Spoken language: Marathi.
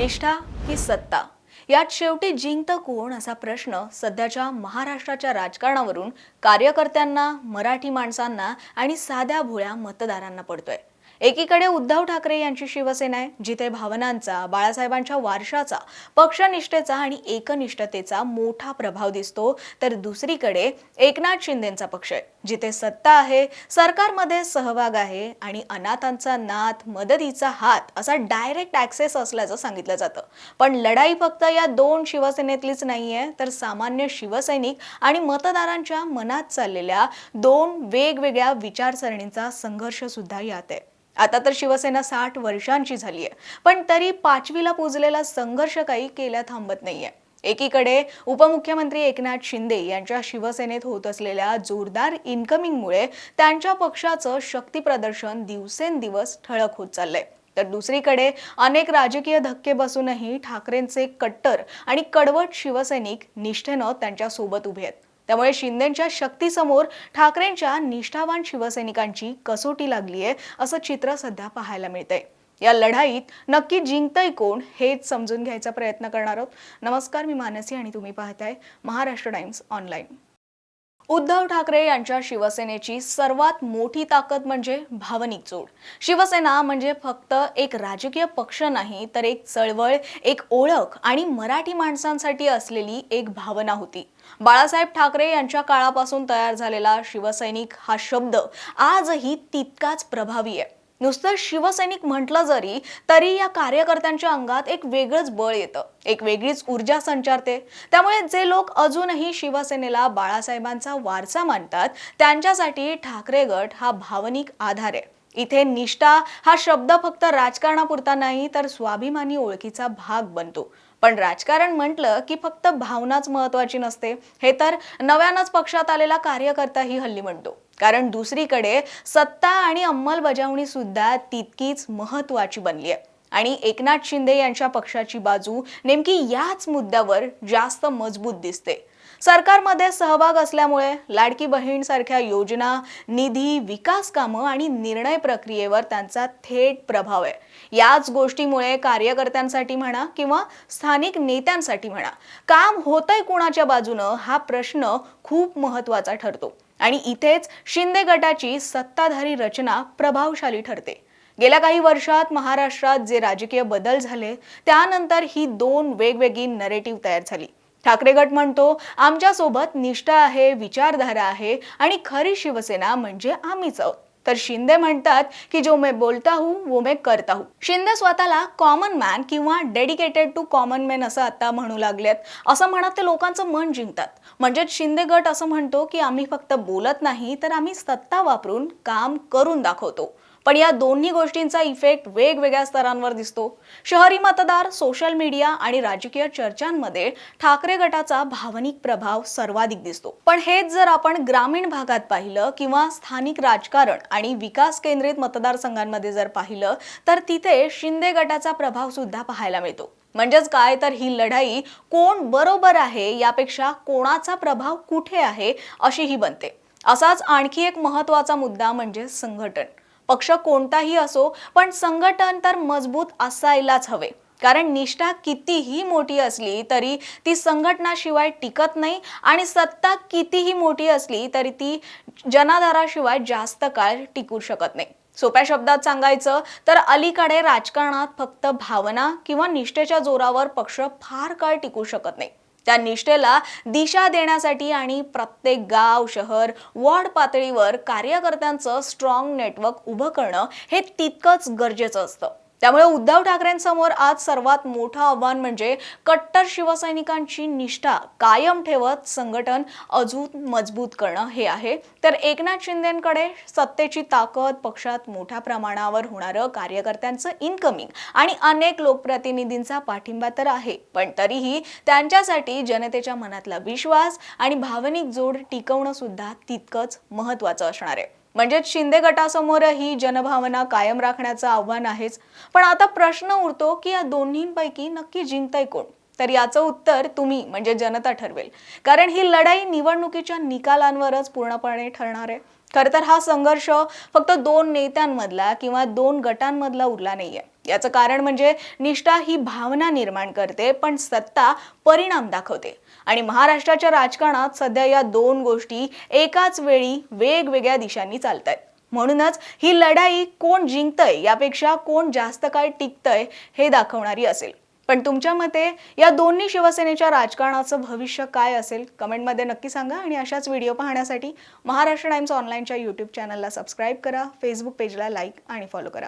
निष्ठा की सत्ता यात शेवटी जिंकतं कोण असा प्रश्न सध्याच्या महाराष्ट्राच्या राजकारणावरून कार्यकर्त्यांना, मराठी माणसांना आणि साध्या भोळ्या मतदारांना पडतोय। एकीकडे उद्धव ठाकरे यांची शिवसेना आहे, जिथे भावनांचा, बाळासाहेबांच्या वारशाचा, पक्षनिष्ठेचा आणि एकनिष्ठतेचा मोठा प्रभाव दिसतो, तर दुसरीकडे एकनाथ शिंदेंचा पक्ष आहे, जिथे सत्ता आहे, सरकारमध्ये सहभाग आहे आणि अनाथांचा नाथ, मदतीचा हात असा डायरेक्ट ॲक्सेस असल्याचं सांगितलं जातं। पण लढाई फक्त या दोन शिवसेनेतलीच नाहीये, तर सामान्य शिवसैनिक आणि मतदारांच्या मनात चाललेल्या दोन वेगवेगळ्या विचारसरणींचा संघर्ष सुद्धा यात आहे। आता तर शिवसेना 60 वर्षांची झाली आहे, पण तरी 5वीला पुजलेला संघर्ष काही केल्या थांबत नाहीये। एकीकडे उपमुख्यमंत्री एकनाथ शिंदे यांच्या शिवसेनेत होत असलेल्या जोरदार इन्कमिंगमुळे त्यांच्या पक्षाचं शक्ती प्रदर्शन दिवसेंदिवस ठळक होत चाललंय, तर दुसरीकडे अनेक राजकीय धक्के बसूनही ठाकरेंचे कट्टर आणि कडवट शिवसैनिक निष्ठेनं त्यांच्या सोबत उभे आहेत। त्यामुळे शिंदेंच्या शक्तीसमोर ठाकरेंच्या निष्ठावान शिवसैनिकांची कसोटी लागलीये असं चित्र सध्या पाहायला मिळतंय। या लढाईत नक्की जिंकतंय कोण हेच समजून घ्यायचा प्रयत्न करणार आहोत। नमस्कार, मी मानसी आणि तुम्ही पाहताय महाराष्ट्र टाइम्स ऑनलाईन। उद्धव ठाकरे यांच्या शिवसेनेची सर्वात मोठी ताकद म्हणजे भावनिक जोड। शिवसेना म्हणजे फक्त एक राजकीय पक्ष नाही, तर एक चळवळ, एक ओळख आणि मराठी माणसांसाठी असलेली एक भावना होती। बाळासाहेब ठाकरे यांच्या काळापासून तयार झालेला शिवसैनिक हा शब्द आजही तितकाच प्रभावी आहे। नुसतं शिवसैनिक म्हटलं जरी तरी या कार्यकर्त्यांच्या अंगात एक वेगळंच बळ येतं, एक वेगळीच ऊर्जा संचारते। त्यामुळे जे लोक अजूनही शिवसेनेला बाळासाहेबांचा वारसा मानतात, त्यांच्यासाठी ठाकरे गट हा भावनिक आधार आहे। इथे निष्ठा हा शब्द फक्त राजकारणापुरता नाही, तर स्वाभिमानी ओळखीचा भाग बनतो। पण राजकारण म्हटलं की फक्त भावनाच महत्त्वाची नसते, हे तर नव्यानंच पक्षात आलेला कार्यकर्ताही हल्ली म्हणतो। कारण दुसरीकडे सत्ता आणि अंमलबजावणी सुद्धा तितकीच महत्त्वाची बनली आहे आणि एकनाथ शिंदे यांच्या पक्षाची बाजू नेमकी याच मुद्द्यावर जास्त मजबूत दिसते। सरकारमध्ये सहभाग असल्यामुळे लाडकी बहीण सारख्या योजना, निधी, विकास कामं आणि निर्णय प्रक्रियेवर त्यांचा थेट प्रभाव आहे। याच गोष्टीमुळे कार्यकर्त्यांसाठी म्हणा किंवा स्थानिक नेत्यांसाठी म्हणा, काम होतंय कोणाच्या बाजूनं हा प्रश्न खूप महत्त्वाचा ठरतो आणि इथेच शिंदे गटाची सत्ताधारी रचना प्रभावशाली ठरते। गेल्या काही वर्षात महाराष्ट्रात जे राजकीय बदल झाले, त्यानंतर ही दोन वेगवेगळी नरेटिव्ह तयार झाली। ठाकरे गट म्हणतो आमच्या सोबत निष्ठा आहे, विचारधारा आहे आणि खरी शिवसेना म्हणजे आम्हीच आहोत, तर शिंदे म्हणतात की जो मैं बोलता हूं वो मैं करता हूं। शिंदे स्वतःला कॉमन मॅन किंवा डेडिकेटेड टू कॉमन मॅन असं आता म्हणू लागलेत। असं म्हणत ते लोकांचं मन जिंकतात। म्हणजे शिंदे गट असं म्हणतो की आम्ही फक्त बोलत नाही, तर आम्ही सत्ता वापरून काम करून दाखवतो। पण या दोन्ही गोष्टींचा इफेक्ट वेगवेगळ्या स्तरांवर दिसतो। शहरी मतदार, सोशल मीडिया आणि राजकीय चर्चांमध्ये ठाकरे गटाचा भावनिक प्रभाव सर्वाधिक दिसतो। पण हेच जर आपण ग्रामीण भागात पाहिलं किंवा स्थानिक राजकारण आणि विकास केंद्रित मतदारसंघांमध्ये जर पाहिलं, तर तिथे शिंदे गटाचा प्रभाव सुद्धा पाहायला मिळतो। म्हणजेच काय, तर ही लढाई कोण बरोबर आहे यापेक्षा कोणाचा प्रभाव कुठे आहे अशी ही बनते। असाच आणखी एक महत्त्वाचा मुद्दा म्हणजे संघटन। पक्ष कोणताही असो, पण संघटन तर मजबूत असायलाच हवे। कारण निष्ठा कितीही मोठी असली तरी ती संघटनाशिवाय टिकत नाही आणि सत्ता कितीही मोठी असली तरी ती जनाधाराशिवाय जास्त काळ टिकू शकत नाही। सोप्या शब्दात सांगायचं तर अलीकडे राजकारणात फक्त भावना किंवा निष्ठेच्या जोरावर पक्ष फार काळ टिकू शकत नाही। त्या निष्ठेला दिशा देण्यासाठी आणि प्रत्येक गाव, शहर, वॉर्ड पातळीवर कार्यकर्त्यांचं स्ट्रॉंग नेटवर्क उभं करणं हे तितकंच गरजेचं असतं। त्यामुळे उद्धव ठाकरेंसमोर आज सर्वात मोठं आव्हान म्हणजे कट्टर शिवसैनिकांची निष्ठा कायम ठेवत संघटन अजून मजबूत करणं हे आहे। तर एकनाथ शिंदेंकडे सत्तेची ताकद, पक्षात मोठ्या प्रमाणावर होणारं कार्यकर्त्यांचं इन्कमिंग आणि अनेक लोकप्रतिनिधींचा पाठिंबा तर आहे, पण तरीही त्यांच्यासाठी जनतेच्या मनातला विश्वास आणि भावनिक जोड टिकवणं सुद्धा तितकंच महत्त्वाचं असणार आहे। म्हणजेच शिंदे गटासमोरही जनभावना कायम राखण्याचं आव्हान आहेच। पण आता प्रश्न उरतो की या दोन्हींपैकी नक्की जिंकतंय कोण? तर याचं उत्तर तुम्ही म्हणजे जनता ठरवेल। कारण ही लढाई निवडणुकीच्या निकालांवरच पूर्णपणे ठरणार आहे। खरं तर हा संघर्ष फक्त दोन नेत्यांमधला किंवा दोन गटांमधला उरला नाहीये, याचं कारण म्हणजे निष्ठा ही भावना निर्माण करते, पण सत्ता परिणाम दाखवते. आणि महाराष्ट्राच्या राजकारणात सध्या या दोन गोष्टी एकाच वेळी वेगवेगळ्या दिशांनी चालतायत. म्हणूनच ही लढाई कोण जिंकतंय यापेक्षा कोण जास्त काळ टिकतंय हे दाखवणारी असेल. पण तुमच्या मते या दोन्ही शिवसेनेच्या राजकारणाचं भविष्य काय असेल? कमेंटमध्ये नक्की सांगा. आणि अशाच व्हिडिओ पाहण्यासाठी महाराष्ट्र टाइम्स ऑनलाईनच्या यूट्यूब चॅनलला सबस्क्राईब करा, फेसबुक पेजला लाईक आणि फॉलो करा.